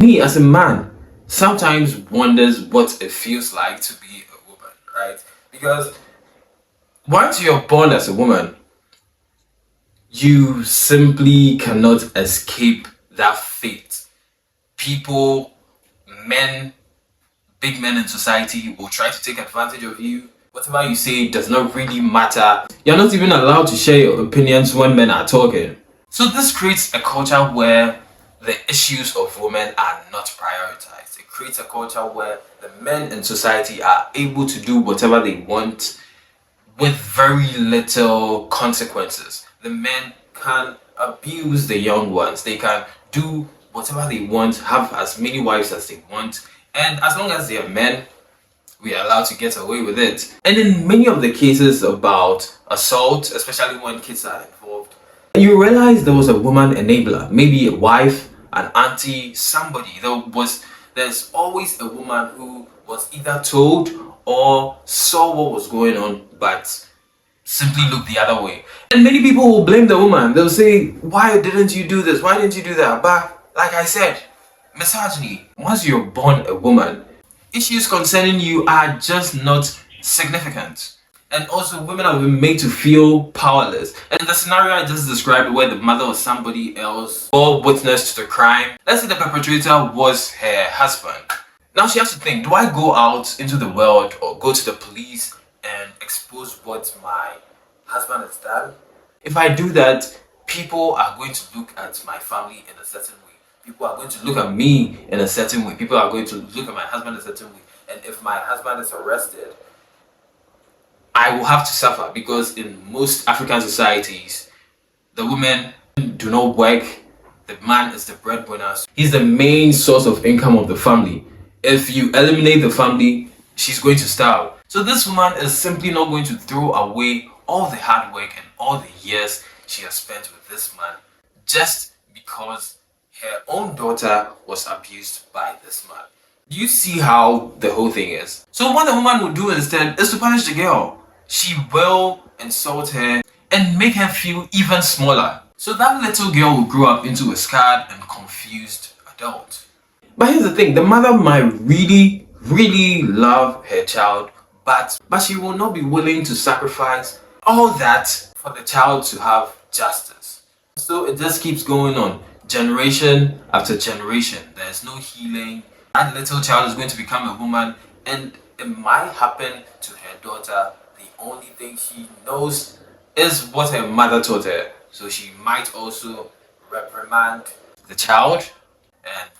Me as a man sometimes wonders what it feels like to be a woman, right? Because once you're born as a woman, you simply cannot escape that fate. People, men, big men in society will try to take advantage of you. Whatever you say does not really matter. You're not even allowed to share your opinions when men are talking. So this creates a culture where the issues of women are not prioritized. It creates a culture where the men in society are able to do whatever they want with very little consequences. The men can abuse the young ones. They can do whatever they want, have as many wives as they want, and as long as they are men, we are allowed to get away with it. And in many of the cases about assault, especially when kids are involved, you realize there was a woman enabler, maybe a wife, an auntie, somebody. There's always a woman who was either told or saw what was going on, but simply look the other way. And many people will blame the woman. They'll say, why didn't you do this? Why didn't you do that? But like I said, misogyny. Once you're born a woman, issues concerning you are just not significant. And also, women have been made to feel powerless. And the scenario I just described, where the mother or somebody else bore witness to the crime, let's say the perpetrator was her husband. Now she has to think, do I go out into the world or go to the police and expose what my husband has done? If I do that, people are going to look at my family in a certain way. People are going to look at me in a certain way. People are going to look at my husband in a certain way. And if my husband is arrested, I will have to suffer, because in most African societies, the women do not work. The man is the breadwinner. He's the main source of income of the family. If you eliminate the family, she's going to starve. So this woman is simply not going to throw away all the hard work and all the years she has spent with this man just because her own daughter was abused by this man. Do you see how the whole thing is? So what the woman will do instead is to punish the girl. She will insult her and make her feel even smaller. So that little girl will grow up into a scarred and confused adult. But here's the thing, the mother might really love her child, but she will not be willing to sacrifice all that for the child to have justice. So it just keeps going on, generation after generation. There's no healing. That little child is going to become a woman, and it might happen to her daughter. The only thing she knows is what her mother taught her. So she might also reprimand the child and